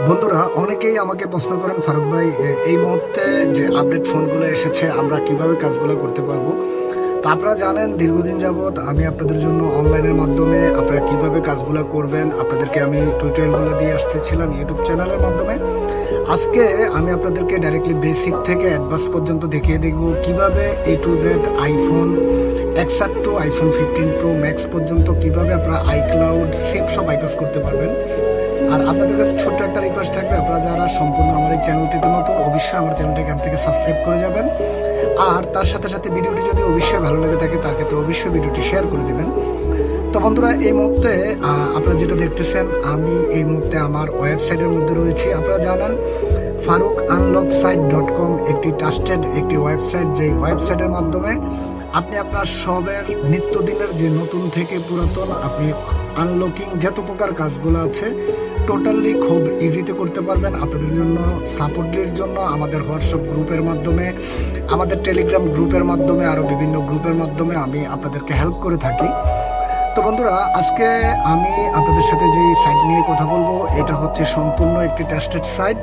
বন্ধুরা অনেকেই আমাকে প্রশ্ন করেন, ফারুক ভাই এই মুহূর্তে যে আপডেট ফোনগুলো এসেছে আমরা কিভাবে কাজগুলো করতে পারবো। তা আপনারা জানেন দীর্ঘদিন যাবৎ আমি আপনাদের জন্য অনলাইনের মাধ্যমে আপনারা কিভাবে কাজগুলো করবেন আপনাদেরকে আমি টিউটোরিয়ালগুলো দিয়ে আসতেছিলাম ইউটিউব চ্যানেলের মাধ্যমে। আজকে আমি আপনাদেরকে ডাইরেক্টলি বেসিক থেকে অ্যাডভান্স পর্যন্ত দেখিয়ে দেখব কিভাবে A to Z iPhone XR to iPhone 15 Pro Max পর্যন্ত কিভাবে আপনারা আইক্লাউড সেভ সব বাইপাস করতে পারবেন। আর আপনাদের কাছে ছোট্ট একটা রিকোয়েস্ট থাকবে, আপনারা যারা সম্পূর্ণ আমার এই চ্যানেলটিতে নতুন অবশ্যই আমার চ্যানেলটি এখান থেকে সাবস্ক্রাইব করে যাবেন। আর তার সাথে সাথে ভিডিওটি যদি অবশ্যই ভালো লাগে থাকে তার ক্ষেত্রে অবশ্যই ভিডিওটি শেয়ার করে দেবেন। তো বন্ধুরা এই মুহূর্তে আপনারা যেটা দেখতেছেন আমি এই মুহূর্তে আমার ওয়েবসাইটের মধ্যে রয়েছি। আপনারা জানেন farukanlocksite.com একটি ট্রাস্টেড একটি ওয়েবসাইট, যেই ওয়েবসাইটের মাধ্যমে আপনি আপনার সবের নিত্যদিনের যে নতুন থেকে পুরাতন আপনি আনলকিং যত প্রকার কাজগুলো আছে টোটালি খুব ইজিতে করতে পারবেন। আপনাদের জন্য সাপোর্টের জন্য আমাদের হোয়াটসঅ্যাপ গ্রুপের মাধ্যমে, আমাদের টেলিগ্রাম গ্রুপের মাধ্যমে, আরও বিভিন্ন গ্রুপের মাধ্যমে আমি আপনাদেরকে হেল্প করে থাকি। তো বন্ধুরা আজকে আমি আপনাদের সাথে যে সাইট নিয়ে কথা বলবো এটা হচ্ছে সম্পূর্ণ একটি ট্রাস্টেড সাইট।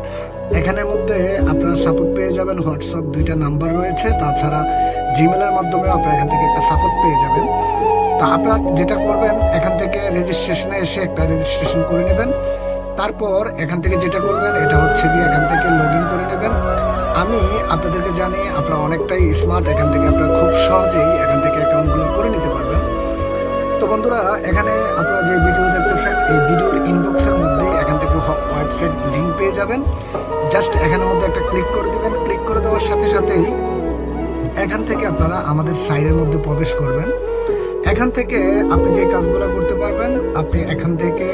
এখানের মধ্যে আপনারা সাপোর্ট পেয়ে যাবেন, হোয়াটসঅ্যাপ 2টা নাম্বার রয়েছে, তাছাড়া জিমেলের মাধ্যমে আপনারা এখান থেকে একটা সাপোর্ট পেয়ে যাবেন। তা আপনারা যেটা করবেন এখান থেকে রেজিস্ট্রেশনে এসে একটা রেজিস্ট্রেশন করে নেবেন। তারপর এখান থেকে যেটা করবেন এটা হচ্ছে গিয়ে এখান থেকে লগ ইন করে নেবেন। আমি আপনাদেরকে জানি আপনারা অনেকটাই স্মার্ট, এখান থেকে আপনারা খুব সহজেই এখান থেকে অ্যাকাউন্টগুলো করে নিতে পারবেন। তো বন্ধুরা এখানে আপনারা যে ভিডিও দেখতেছেন এই ভিডিওর ইনবক্সের মধ্যে এখান থেকে ওয়েবসাইট লিঙ্ক পেয়ে যাবেন। জাস্ট এখানের মধ্যে একটা ক্লিক করে দেবেন। ক্লিক করে দেওয়ার সাথে সাথেই এখান থেকে আপনারা আমাদের সাইটের মধ্যে প্রবেশ করবেন। এখান থেকে আপনি যে কাজগুলো করতে পারবেন, আপনি এখান থেকে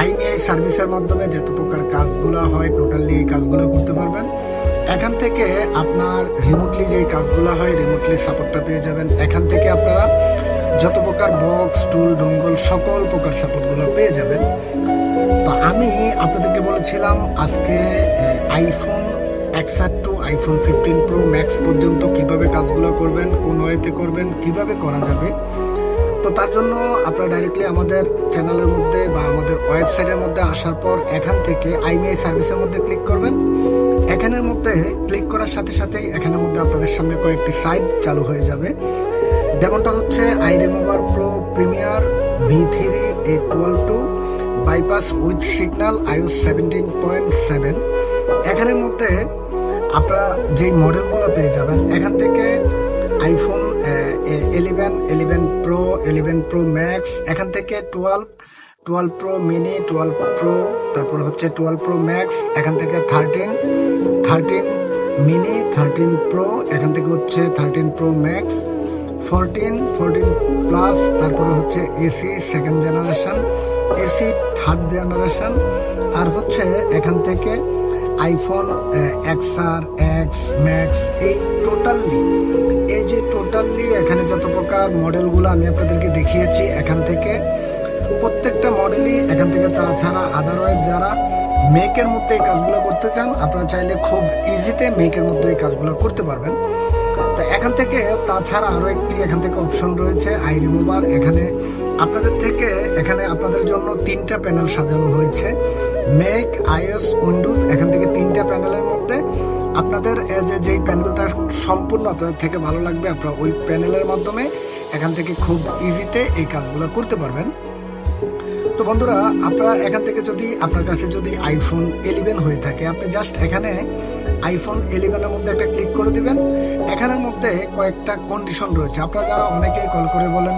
আইমিআই সার্ভিসের মাধ্যমে যত প্রকার কাজগুলো হয় টোটালি এই কাজগুলো করতে পারবেন। এখান থেকে আপনার রিমোটলি যে কাজগুলো হয় রিমোটলি সাপোর্টটা পেয়ে যাবেন। এখান থেকে আপনারা যত প্রকার বক্স টুল ডঙ্গল সকল প্রকার সাপোর্টগুলো পেয়ে যাবেন। তো আমি আপনাদেরকে বলেছিলাম আজকে iPhone XR to iPhone 15 Pro Max পর্যন্ত কিভাবে কাজগুলো করবেন, কোন ওয়েতে করবেন, কিভাবে করা যাবে। তো তার জন্য আপনারা ডাইরেক্টলি আমাদের চ্যানেলের মধ্যে বা আমাদের ওয়েবসাইটের মধ্যে আসার পর এখান থেকে আইমিআই সার্ভিসের মধ্যে ক্লিক করবেন। এখানের মধ্যে ক্লিক করার সাথে সাথেই এখানের মধ্যে আপনাদের সামনে কয়েকটি সাইট চালু হয়ে যাবে। যেমনটা হচ্ছে iRemover Pro Premier V3 A12 bypass with signal iOS 17.7। এখানের মধ্যে আপনারা যেই মডেলগুলো পেয়ে যাবেন এখান থেকে আইফোন 11 Pro 11 Pro Max, এখান থেকে 12 Pro Mini, 12 Pro, তারপর হচ্ছে 12 Pro Max, এখান থেকে 13 Mini, 13 Pro, এখান থেকে হচ্ছে 13 Pro Max, 14 প্লাস, তারপরে হচ্ছে AC second generation, AC third generation, আর হচ্ছে এখান থেকে আইফোন XR, X, Max। এই যে টোটালি এখানে যত প্রকার মডেলগুলো আমি আপনাদেরকে দেখিয়েছি এখান থেকে প্রত্যেকটা মডেলই এখান থেকে। তাছাড়া আদারওয়াইজ যারা মেকের মধ্যে এই কাজগুলো করতে চান আপনারা চাইলে খুব ইজিতে মেকের মধ্যে এই কাজগুলো করতে পারবেন। তো এখান থেকে তাছাড়া আরও একটি এখান থেকে অপশন রয়েছে iRemover। এখানে আপনাদের জন্য 3টা প্যানেল সাজানো হয়েছে, মেক, iOS, উইন্ডোজ। এখান থেকে 3টা প্যানেলের মধ্যে আপনাদের যেই প্যানেলটা সম্পূর্ণ আপনাদের থেকে ভালো লাগবে আপনারা ওই প্যানেলের মাধ্যমে এখান থেকে খুব ইজিতে এই কাজগুলো করতে পারবেন। তো বন্ধুরা আপনারা এখান থেকে যদি আপনার কাছে যদি আইফোন 11 হয়ে থাকে আপনি জাস্ট এখানে আইফোন 11-এর মধ্যে একটা ক্লিক করে দিবেন। এখানের মধ্যে কয়েকটা কন্ডিশন রয়েছে। আপনারা যারা অনেকেই কল করে বলেন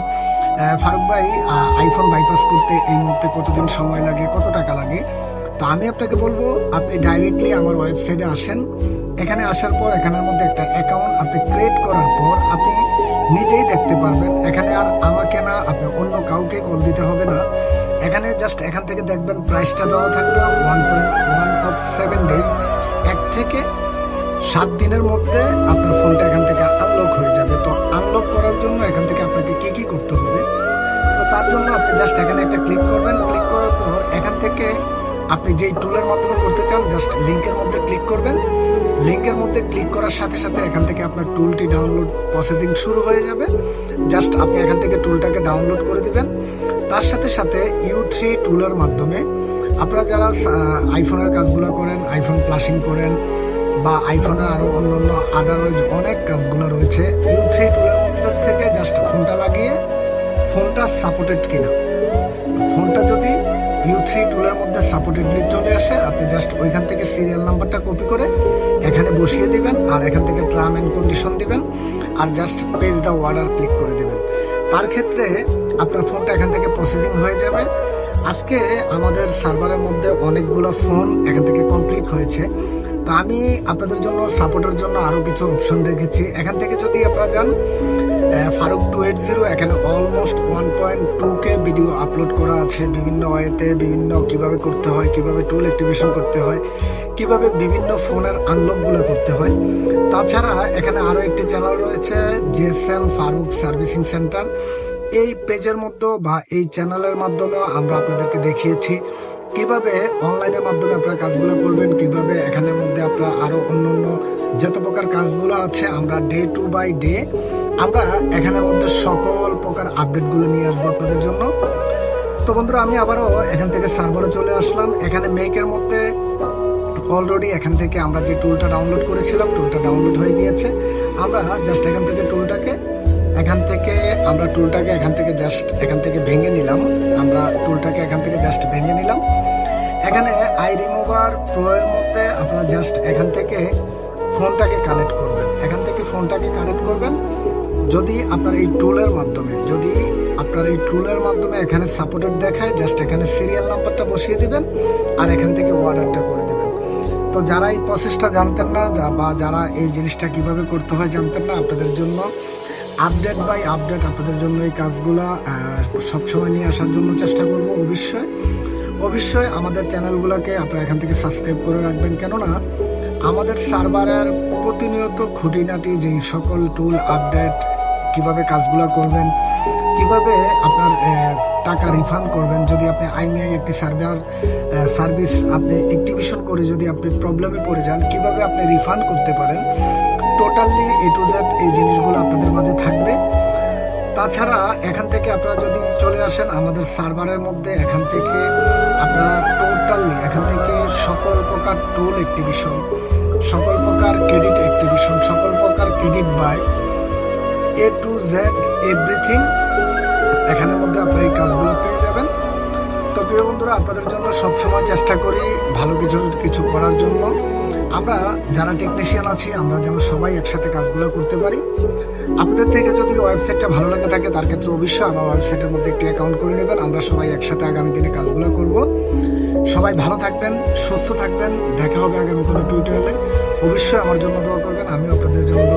ফারুক ভাই আইফোন বাইপাস করতে এই মুহূর্তে কতদিন সময় লাগে, কত টাকা লাগে। তো আমি আপনাকে বলবো আপনি ডাইরেক্টলি আমার ওয়েবসাইটে আসেন। এখানে আসার পর এখানের মধ্যে একটা অ্যাকাউন্ট আপনি ক্রিয়েট করার পর আপনি নিজেই দেখতে পারবেন। এখানে আর আমাকে না, আপনি অন্য কাউকে কল দিতে হবে না। এখানে জাস্ট এখান থেকে দেখবেন প্রাইসটা দেওয়া থাকবে 1.7 ডেজ, 1 থেকে 7 দিনের মধ্যে আপনার ফোনটা এখান থেকে আনলক হয়ে যাবে। তো আনলক করার জন্য এখান থেকে আপনাকে কি করতে হবে, তো তার জন্য আপনি জাস্ট এখানে একটা ক্লিক করবেন। ক্লিক করার পর এখান থেকে আপনি যেই টুলের মাধ্যমে করতে চান জাস্ট লিঙ্কের মধ্যে ক্লিক করবেন। লিঙ্কের মধ্যে ক্লিক করার সাথে সাথে এখান থেকে আপনার টুলটি ডাউনলোড প্রসেসিং শুরু হয়ে যাবে। জাস্ট আপনি এখান থেকে টুলটাকে ডাউনলোড করে দিবেন। তার সাথে সাথে U3 টুলের মাধ্যমে আপনারা যারা আইফোনের কাজগুলো করেন, আইফোন প্লাসিং করেন বা আইফোনের আরও অন্যান্য আদারওয়াইজ অনেক কাজগুলো রয়েছে, U3 টুলের মধ্যে থেকে জাস্ট ফোনটা লাগিয়ে ফোনটা সাপোর্টেড কিনা, ফোনটা যদি U3 টুলের মধ্যে সাপোর্টেডলি চলে আসে, আপনি জাস্ট ওইখান থেকে সিরিয়াল নাম্বারটা কপি করে এখানে বসিয়ে দিবেন আর এখান থেকে টার্ম অ্যান্ড কন্ডিশন দিবেন আর just place the order click করে দিবেন। তার ক্ষেত্রে আপনার ফোনটা এখান থেকে প্রসেসিং হয়ে যাবে। আজকে আমাদের সার্ভারের মধ্যে অনেকগুলো ফোন এখান থেকে কমপ্লিট হয়েছে। তো আমি আপনাদের জন্য সাপোর্টের জন্য আরও কিছু অপশন রেখেছি। এখান থেকে যদি আপনারা যান ফারুক 280, এখানে অলমোস্ট 1.2K ভিডিও আপলোড করা আছে বিভিন্ন ওয়েতে, বিভিন্ন কিভাবে করতে হয়, কিভাবে টুল অ্যাক্টিভেশন করতে হয়, কিভাবে বিভিন্ন ফোনের আনলকগুলো করতে হয়। তাছাড়া এখানে আরও একটি চ্যানেল রয়েছে GSM ফারুক সার্ভিসিং সেন্টার। এই পেজের মধ্যে বা এই চ্যানেলের মাধ্যমেও আমরা আপনাদেরকে দেখিয়েছি কিভাবে অনলাইনের মাধ্যমে আপনারা কাজগুলো করবেন, কিভাবে এখানের মধ্যে আপনারা আরও অন্য যত প্রকার কাজগুলো আছে আমরা ডে টু বাই ডে আমরা এখানের মধ্যে সকল প্রকার আপডেটগুলো নিয়ে আসবো আপনাদের জন্য। তো বন্ধুরা, আমি আবারও এখান থেকে সার্ভারে চলে আসলাম। এখানে মেকের মধ্যে অলরেডি এখান থেকে আমরা যে টুলটা ডাউনলোড করেছিলাম, টুলটা ডাউনলোড হয়ে গিয়েছে। আমরা জাস্ট এখান থেকে টুলটাকে ভেঙে নিলাম। এখানে আই রিমুভার প্রো এর মধ্যে আপনারা জাস্ট এখান থেকে ফোনটাকে কানেক্ট করবেন। যদি আপনার এই টুলের মাধ্যমে এখানে সাপোর্টেড দেখায়, জাস্ট এখানে সিরিয়াল নাম্বারটা বসিয়ে দিবেন আর এখান থেকে অর্ডারটা করে দিবেন। তো যারা এই প্রসেসটা জানতেন না বা যারা এই জিনিসটা কিভাবে করতে হয় জানতেন না, আপনাদের জন্য আপডেট বাই আপডেট আপনাদের জন্য এই কাজগুলো সবসময় নিয়ে আসার জন্য চেষ্টা করব। অবশ্যই আমাদের চ্যানেলগুলোকে আপনারা এখান থেকে সাবস্ক্রাইব করে রাখবেন, কেননা আমাদের সার্ভারের প্রতিনিয়ত খুঁটিনাটি যেই সকল টুল আপডেট, কিভাবে কাজগুলো করবেন, কিভাবে আপনার টাকা রিফান্ড করবেন, যদি আপনি IMEI একটি সার্ভিস আপনি অ্যাক্টিভেশন করে যদি আপনি প্রবলেমে পড়ে যান, কিভাবে আপনি রিফান্ড করতে পারেন, টোটালি A to Z এই জিনিসগুলো আপনাদের মাঝে থাকবে। তাছাড়া এখান থেকে আপনারা যদি চলে আসেন আমাদের সার্ভারের মধ্যে, এখান থেকে আপনারা টোটালি এখান থেকে সকল প্রকার টুল অ্যাক্টিভেশন, সকল প্রকার ক্রেডিট অ্যাক্টিভেশন, সকল প্রকার credit buy A to Z everything এখানের মধ্যে আপনারা এই কাজগুলো পেয়ে যাবেন। তো প্রিয় বন্ধুরা, আপনাদের জন্য সবসময় চেষ্টা করি ভালো কিছু করার জন্য। আমরা যারা টেকনিশিয়ান আছি আমরা যেন সবাই একসাথে কাজগুলো করতে পারি। আপনাদের থেকে যদি ওয়েবসাইটটা ভালো লাগে থাকে, তার ক্ষেত্রে অবশ্যই আমার ওয়েবসাইটের মধ্যে একটি অ্যাকাউন্ট করে নেবেন। আমরা সবাই একসাথে আগামী দিনে কাজগুলো করব। সবাই ভালো থাকবেন, সুস্থ থাকবেন। দেখা হবে আগামী কোনো টিউটোরিয়ালে। অবশ্যই আমার জন্য দোয়া করবেন, আমিও আপনাদের জন্য